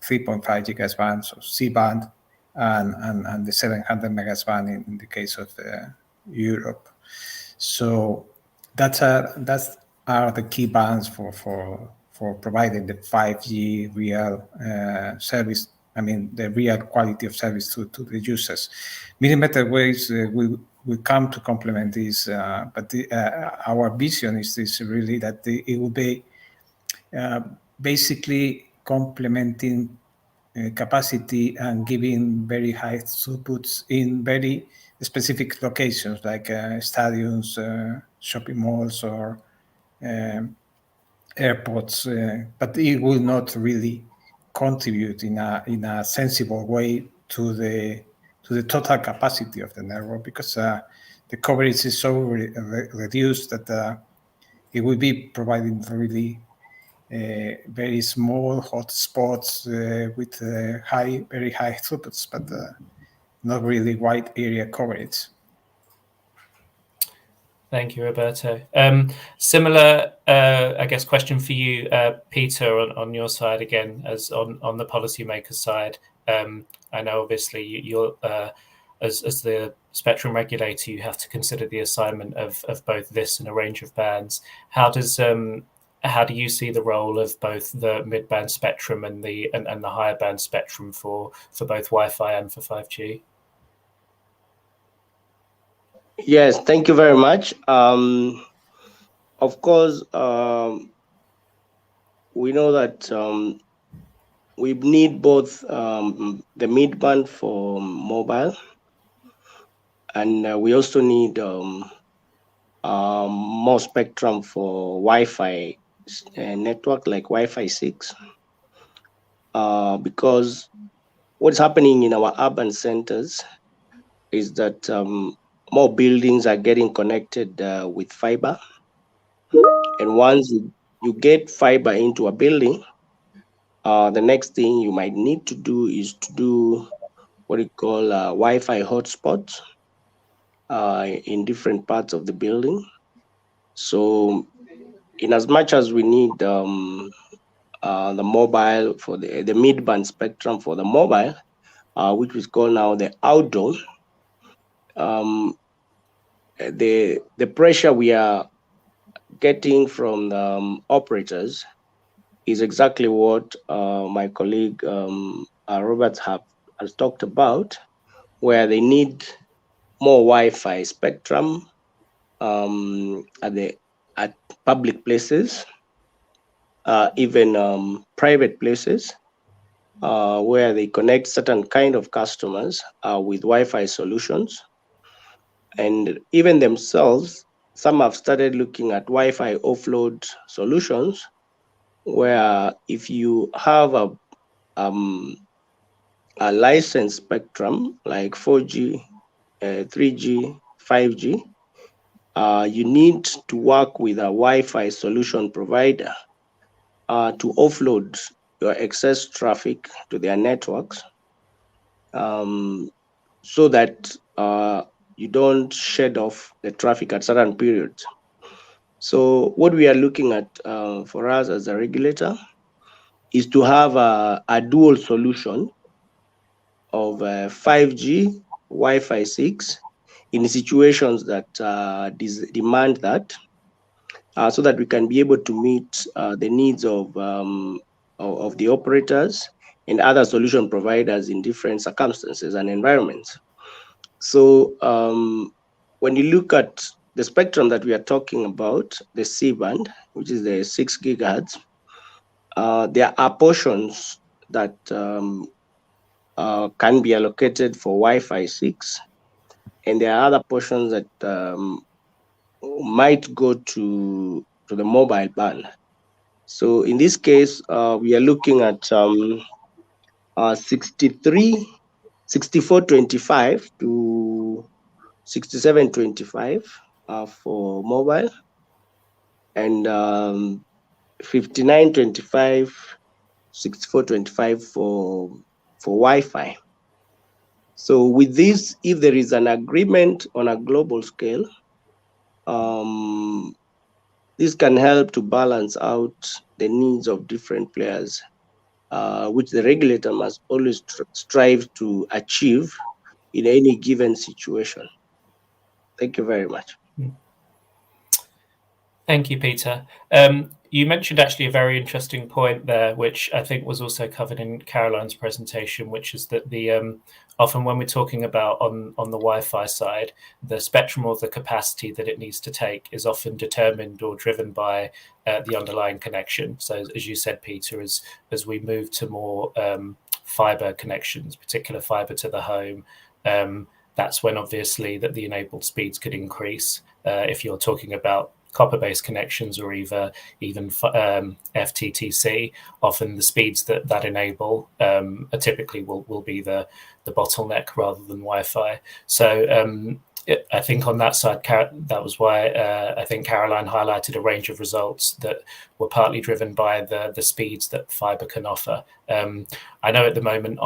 3.5 gigahertz band, so C band, and the 700 megahertz band in the case of Europe. So that's are the key bands for providing the 5G real service. I mean, the real quality of service to the users. Millimeter waves will come to complement this, but our vision is really that it will be basically complementing capacity and giving very high throughputs in very specific locations like stadiums, shopping malls, or airports, but it will not really contribute in a sensible way to the total capacity of the network, because the coverage is so reduced that it will be providing really very small hotspots with very high throughputs, but not really wide area coverage. Thank you, Roberto. Similar, I guess, question for you, Peter, on your side again, as on the policymaker side. I know, obviously, you're as the spectrum regulator, you have to consider the assignment of both this and a range of bands. How do you see the role of both the mid-band spectrum and the higher band spectrum for both Wi-Fi and for 5G? Yes, thank you very much. Of course, we know that we need both the mid-band for mobile, and we also need more spectrum for Wi-Fi network, like Wi-Fi 6, because what's happening in our urban centers is that more buildings are getting connected with fiber, and once you get fiber into a building, the next thing you might need to do is to do what we call Wi-Fi hotspots in different parts of the building. So in as much as we need the mobile for the mid-band spectrum for the mobile, which we call now the outdoor, the pressure we are getting from the operators is exactly what my colleague Robert has talked about, where they need more Wi-Fi spectrum at public places, even private places, where they connect certain kind of customers with Wi-Fi solutions. And even themselves, some have started looking at Wi-Fi offload solutions, where if you have a licensed spectrum like 4G, 3G, 5G, you need to work with a Wi-Fi solution provider to offload your excess traffic to their networks, so that you don't shed off the traffic at certain periods. So what we are looking at for us as a regulator is to have a dual solution of 5G, Wi-Fi 6 in situations that demand that, so that we can be able to meet the needs of the operators and other solution providers in different circumstances and environments. So when you look at the spectrum that we are talking about, the C band, which is the 6 gigahertz, there are portions that can be allocated for Wi-Fi 6, and there are other portions that might go to the mobile band. So in this case, we are looking at 6425 to 6725 for mobile, and 5925, 6425 for Wi-Fi. So with this, if there is an agreement on a global scale, this can help to balance out the needs of different players, which the regulator must always strive to achieve in any given situation. Thank you very much. Thank you, Peter. You mentioned actually a very interesting point there, which I think was also covered in Caroline's presentation, which is that the often when we're talking about on the Wi-Fi side, the spectrum or the capacity that it needs to take is often determined or driven by the underlying connection. So as you said, Peter, as we move to more fiber connections, particular fiber to the home, that's when obviously that the enabled speeds could increase. If you're talking about copper-based connections or even FTTC, often the speeds that enable are typically will be the bottleneck rather than Wi-Fi. So I think on that side, that was why I think Caroline highlighted a range of results that were partly driven by the speeds that fiber can offer. I know at the moment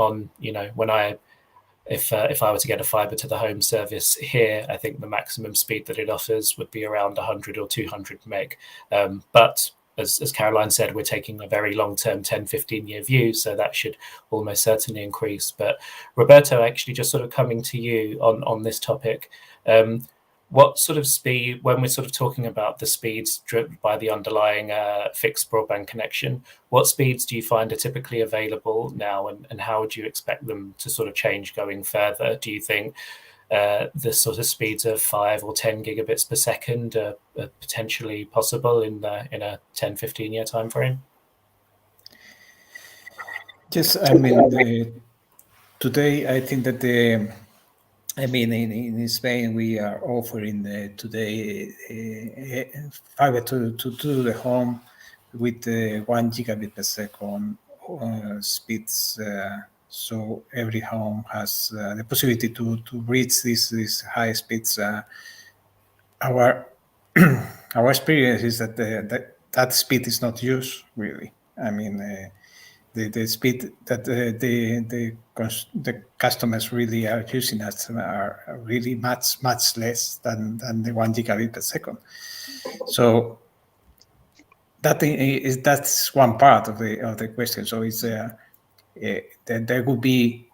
if I were to get a fiber to the home service here, I think the maximum speed that it offers would be around 100 or 200 meg. But as Caroline said, we're taking a very long-term 10, 15-year view, so that should almost certainly increase. But Roberto, actually just sort of coming to you on this topic, what sort of speed, when we're sort of talking about the speeds driven by the underlying fixed broadband connection, what speeds do you find are typically available now, and how would you expect them to sort of change going further? Do you think the sort of speeds of 5 or 10 gigabits per second are potentially possible in a 10, 15-year time frame? Yes, I mean, today I think that in Spain, we are offering today fiber to the home with 1 gigabit per second speeds. So every home has the possibility to reach these high speeds. Our experience is that that speed is not used really. I mean, the speed that the customers really are using are really much less than the 1 gigabit per second. So that's one part of the question. So it's there would be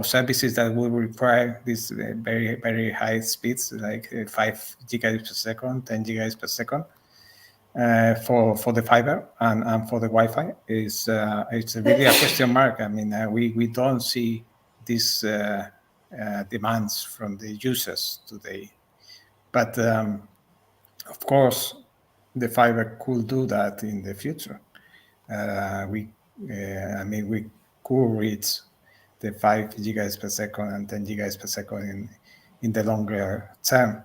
services that will require these very, very high speeds, like 5 gigabits per second, 10 gigabits per second. For the fiber and for the Wi-Fi it's really a question mark. I mean, we don't see these demands from the users today, but of course the fiber could do that in the future. We could reach the 5 gigabytes per second and 10 gigabytes per second in the longer term,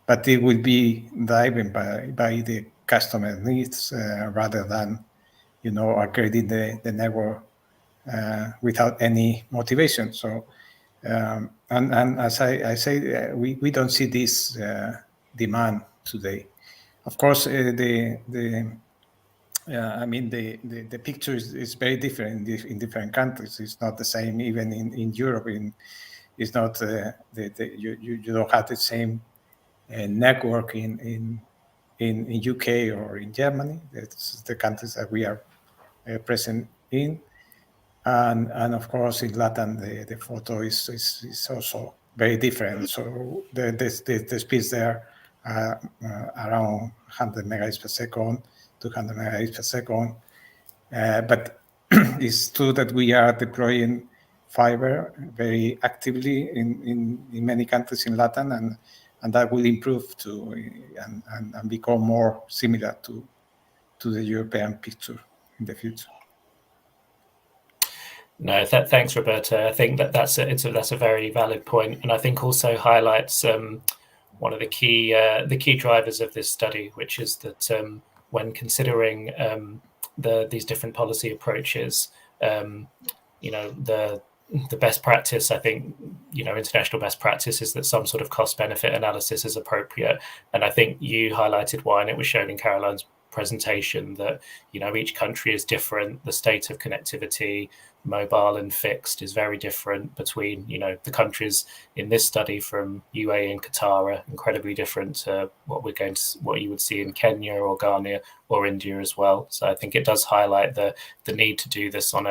but it will be driven by the customer needs rather than upgrading the network without any motivation. So and as I say, we don't see this demand today. Of course, the picture is very different in different countries. It's not the same even in Europe. It's not you don't have the same network in in UK or in Germany. That's the countries that we are present in. And of course, in Latin, the photo is also very different. So the speeds there are around 100 megabits per second, 200 megabits per second. But it's true that we are deploying fiber very actively in many countries in Latin, and that will improve to and become more similar to the European picture in the future. No, thanks, Roberto. I think that's a very valid point, and I think also highlights one of the key drivers of this study, which is that when considering these different policy approaches, the best practice, I think, international best practice is that some sort of cost-benefit analysis is appropriate, and I think you highlighted why, and it was shown in Caroline's presentation, that each country is different. The state of connectivity, mobile and fixed, is very different between the countries in this study. From UAE and Qatar are incredibly different to what you would see in Kenya or Ghana or India as well. So I think it does highlight the need to do this on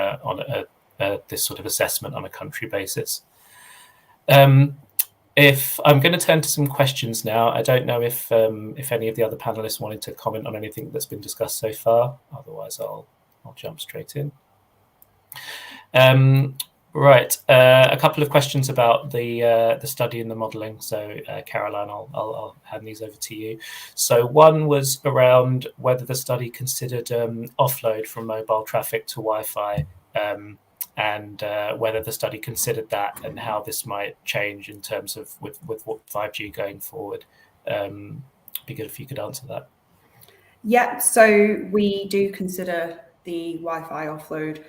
this sort of assessment on a country basis. If I'm going to turn to some questions now, I don't know if any of the other panelists wanted to comment on anything that's been discussed so far. Otherwise, I'll jump straight in. Right, a couple of questions about the study and the modelling. So, Caroline, I'll hand these over to you. So, one was around whether the study considered offload from mobile traffic to Wi-Fi. And whether the study considered that and how this might change in terms of with 5G going forward. Be good if you could answer that. Yeah, so we do consider the Wi-Fi offload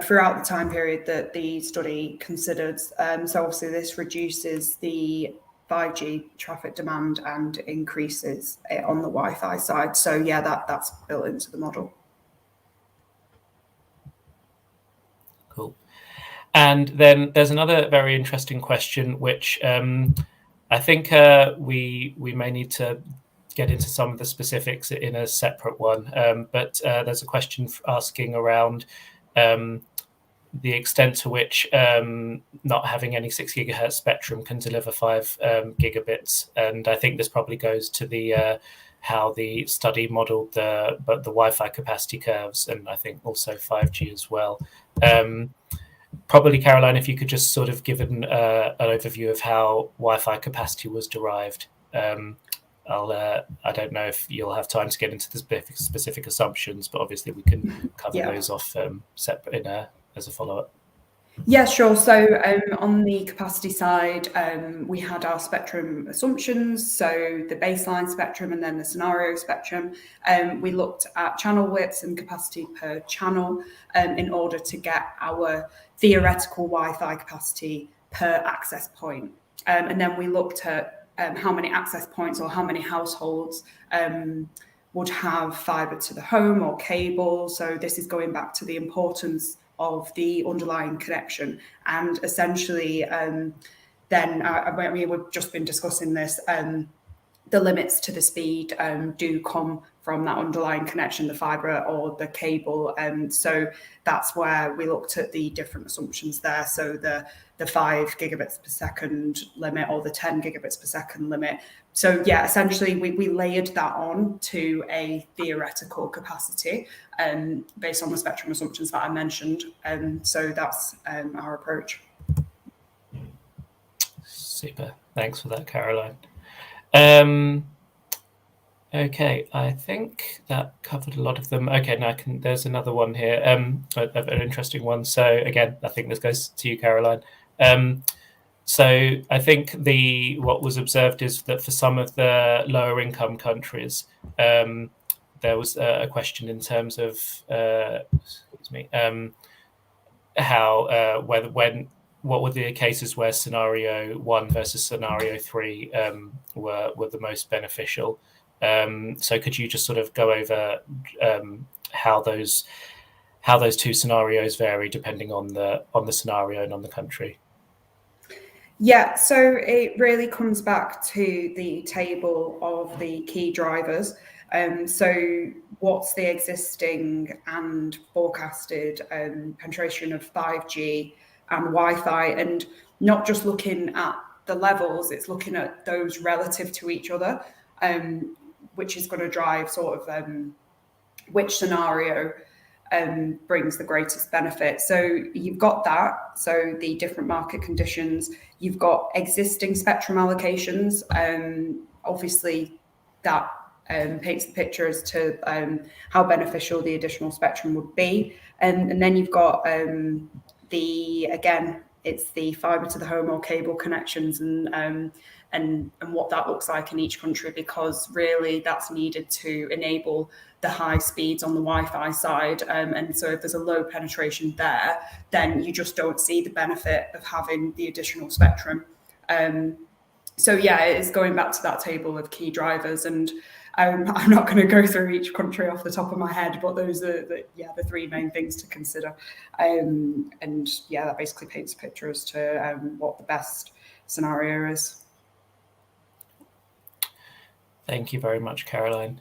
throughout the time period that the study considered. So obviously this reduces the 5G traffic demand and increases it on the Wi-Fi side. So yeah, that's built into the model. Cool. And then there's another very interesting question, which I think we may need to get into some of the specifics in a separate one. But there's a question asking around the extent to which not having any 6 gigahertz spectrum can deliver 5 gigabits. And I think this probably goes to the how the study modeled the Wi-Fi capacity curves, and I think also 5G as well. Probably, Caroline, if you could just sort of give an overview of how Wi-Fi capacity was derived. I don't know if you'll have time to get into the specific assumptions, but obviously we can cover those off separate as a follow-up. Yeah, sure. So on the capacity side, we had our spectrum assumptions, so the baseline spectrum and then the scenario spectrum. We looked at channel widths and capacity per channel in order to get our theoretical Wi-Fi capacity per access point. And then we looked at how many access points or how many households would have fibre to the home or cable. So this is going back to the importance of the underlying connection. And essentially, then we've just been discussing this, the limits to the speed do come from that underlying connection, the fibre or the cable. And so that's where we looked at the different assumptions there. So the 5 gigabits per second limit or the 10 gigabits per second limit. So yeah, essentially we layered that on to a theoretical capacity based on the spectrum assumptions that I mentioned. So that's our approach. Super. Thanks for that, Caroline. Okay, I think that covered a lot of them. Okay, now there's another one here, an interesting one. So again, I think this goes to you, Caroline. So I think what was observed is that for some of the lower income countries, there was a question in terms of what were the cases where scenario 1 versus scenario 3 were the most beneficial. So could you just sort of go over how those two scenarios vary depending on the scenario and on the country? Yeah, so it really comes back to the table of the key drivers. So what's the existing and forecasted penetration of 5G and Wi-Fi, and not just looking at the levels, it's looking at those relative to each other, which is going to drive sort of which scenario brings the greatest benefit. So you've got that, so the different market conditions, you've got existing spectrum allocations. Obviously, that paints the picture as to how beneficial the additional spectrum would be. And then you've got it's the fibre to the home or cable connections and what that looks like in each country, because really that's needed to enable the high speeds on the Wi-Fi side. And so if there's a low penetration there, then you just don't see the benefit of having the additional spectrum. So yeah, it's going back to that table of key drivers, and I'm not going to go through each country off the top of my head, but those are the three main things to consider. And yeah, that basically paints a picture as to what the best scenario is. Thank you very much, Caroline.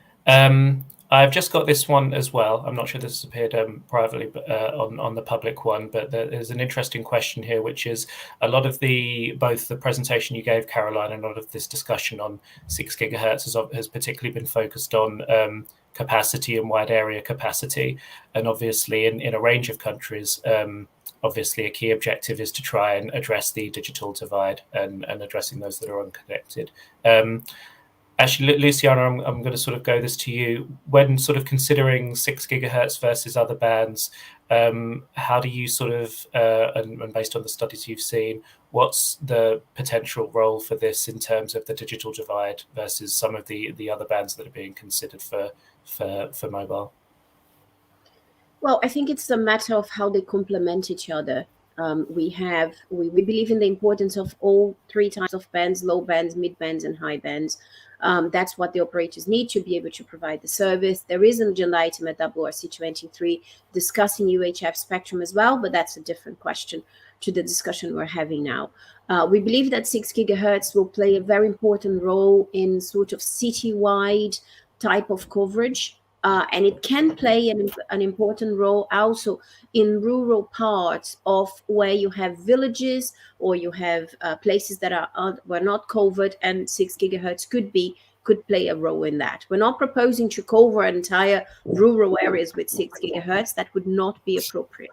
I've just got this one as well. I'm not sure this has appeared privately on the public one, but there's an interesting question here, which is a lot of both the presentation you gave, Caroline, and a lot of this discussion on 6 gigahertz has particularly been focused on capacity and wide area capacity. And obviously in a range of countries, obviously a key objective is to try and address the digital divide and addressing those that are unconnected. Actually, Luciana, I'm going to sort of go this to you. When sort of considering 6 gigahertz versus other bands, how do you sort of, and based on the studies you've seen, what's the potential role for this in terms of the digital divide versus some of the other bands that are being considered for mobile? Well, I think it's a matter of how they complement each other. We believe in the importance of all three types of bands: low bands, mid bands, and high bands. That's what the operators need to be able to provide the service. There is an agenda item at WRC 23 discussing UHF spectrum as well, but that's a different question to the discussion we're having now. We believe that 6 gigahertz will play a very important role in sort of citywide type of coverage. And it can play an important role also in rural parts of where you have villages or you have places that were not covered, and 6 gigahertz could play a role in that. We're not proposing to cover entire rural areas with 6 gigahertz. That would not be appropriate.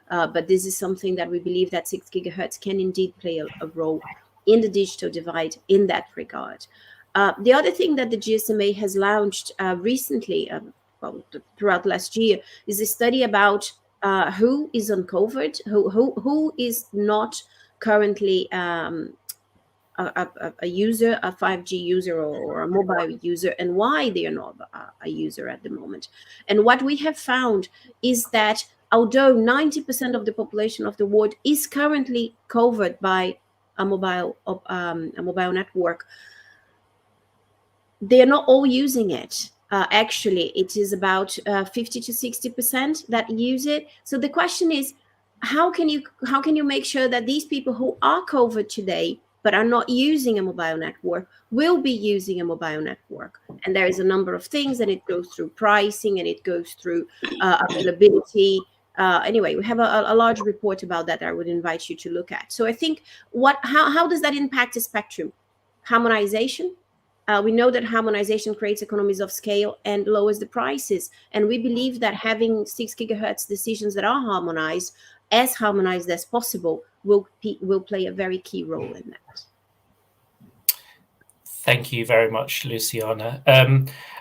But this is something that we believe that 6 gigahertz can indeed play a role in the digital divide in that regard. The other thing that the GSMA has launched recently, throughout last year, is a study about who is uncovered, who is not currently a user, a 5G user or a mobile user, and why they are not a user at the moment. And what we have found is that although 90% of the population of the world is currently covered by a mobile network, they are not all using it. Actually, it is about 50 to 60% that use it. So the question is, how can you make sure that these people who are covered today but are not using a mobile network will be using a mobile network? And there is a number of things, and it goes through pricing, and it goes through availability. Anyway, we have a large report about that I would invite you to look at. So I think how does that impact the spectrum? Harmonization. We know that harmonization creates economies of scale and lowers the prices. And we believe that having 6 gigahertz decisions that are harmonized as possible will play a very key role in that. Thank you very much, Luciana.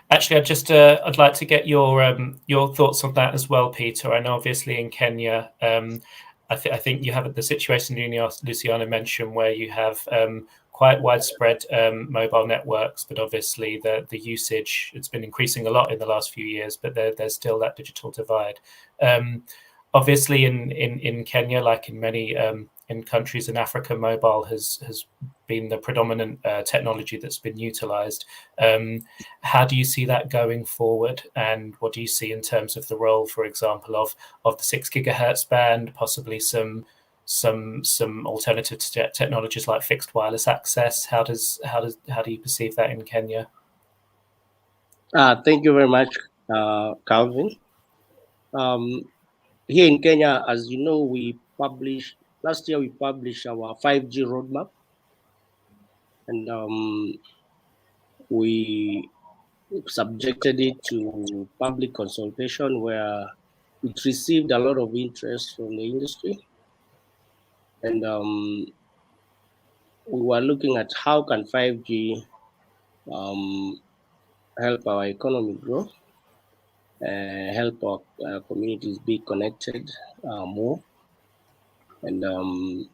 Actually, I'd like to get your thoughts on that as well, Peter. I know obviously in Kenya, I think you have the situation Luciana mentioned where you have quite widespread mobile networks, but obviously the usage, it's been increasing a lot in the last few years, but there's still that digital divide. Obviously in Kenya, like in many in countries in Africa, mobile has been the predominant technology that's been utilized. How do you see that going forward? And what do you see in terms of the role, for example, of the 6 gigahertz band, possibly some 5G some alternative technologies like fixed wireless access. How do you perceive that in Kenya? Thank you very much, Kalvin. Here in Kenya, as you know, last year we published our 5G roadmap, and we subjected it to public consultation where it received a lot of interest from the industry. And we were looking at how can 5G help our economy grow, help our communities be connected more. And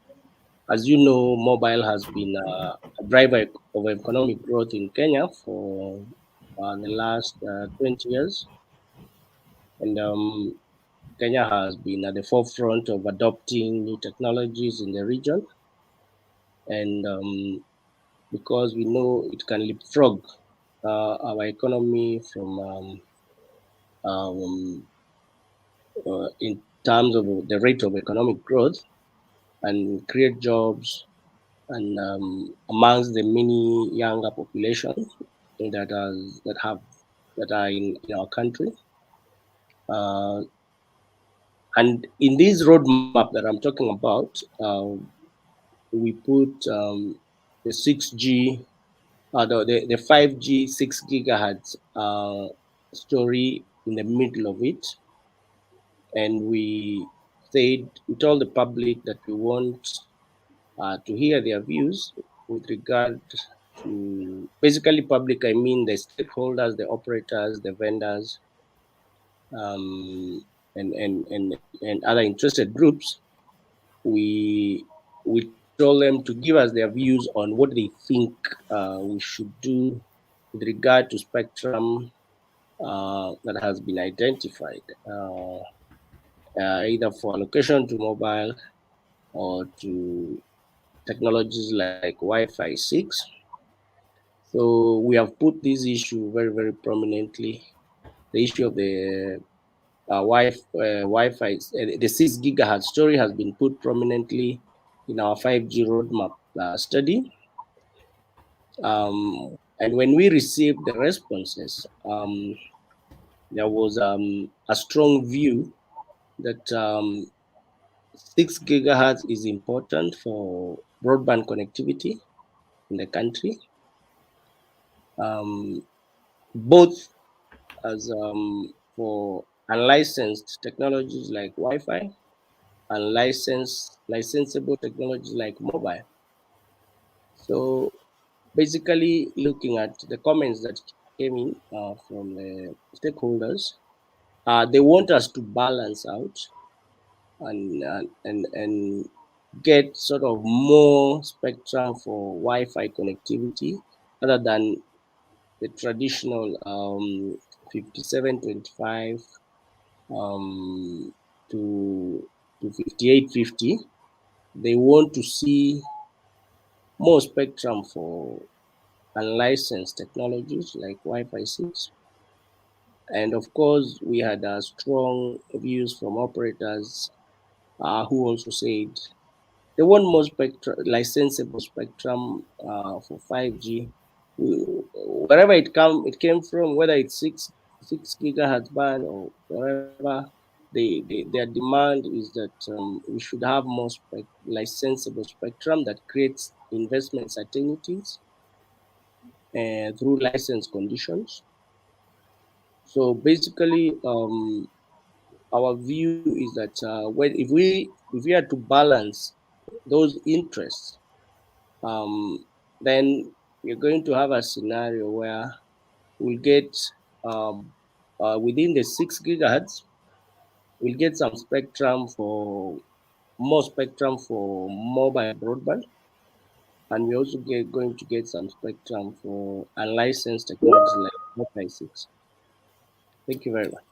as you know, mobile has been a driver of economic growth in Kenya for the last 20 years. And Kenya has been at the forefront of adopting new technologies in the region. And because we know it can leapfrog our economy from in terms of the rate of economic growth and create jobs and amongst the many younger population that are in our country. And in this roadmap that I'm talking about, we put the 6G, the 5G 6 gigahertz story in the middle of it. And we told the public that we want to hear their views with regard to, basically public, I mean the stakeholders, the operators, the vendors, and other interested groups. We told them to give us their views on what they think we should do with regard to spectrum that has been identified, either for allocation to mobile or to technologies like Wi-Fi 6. So we have put this issue very, very prominently. The issue of the Wi-Fi, the 6 gigahertz story has been put prominently in our 5G roadmap study. And when we received the responses, there was a strong view that 6 gigahertz is important for broadband connectivity in the country, both as for unlicensed technologies like Wi-Fi and licensable technologies like mobile. So basically, looking at the comments that came in from the stakeholders, they want us to balance out and get sort of more spectrum for Wi-Fi connectivity other than the traditional 5725 to 5850. They want to see more spectrum for unlicensed technologies like Wi-Fi 6. And of course, we had strong views from operators who also said they want more licensable spectrum for 5G. Wherever it came from, whether it's 6 gigahertz band or wherever, their demand is that we should have more licensable spectrum that creates investment certainties through license conditions. So basically, our view is that if we are to balance those interests, then we're going to have a scenario where we'll get within the 6 gigahertz, we'll get some spectrum for more spectrum for mobile broadband, and we're also going to get some spectrum for unlicensed technologies like Wi-Fi 6. Thank you very much.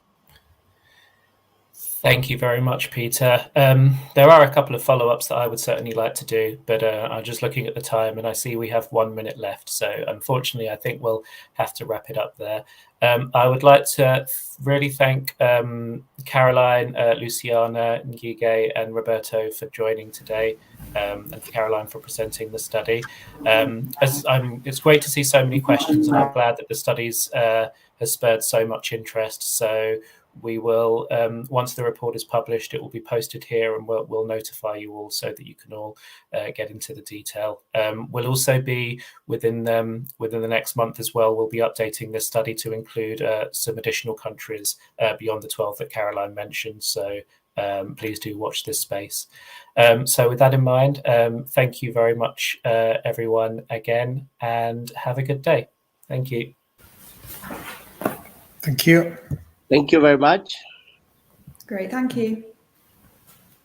Thank you very much, Peter. There are a couple of follow-ups that I would certainly like to do, but I'm just looking at the time and I see we have 1 minute left. So unfortunately, I think we'll have to wrap it up there. I would like to really thank Caroline, Luciana, Ngige, and Roberto for joining today, and Caroline for presenting the study. It's great to see so many questions, and I'm glad that the studies has spurred so much interest. So we will, once the report is published, it will be posted here, and we'll notify you all so that you can all get into the detail. We'll also be within the next month as well. We'll be updating this study to include some additional countries beyond the 12 that Caroline mentioned. So please do watch this space. So with that in mind, thank you very much, everyone, again, and have a good day. Thank you. Thank you. Thank you very much. Great, thank you.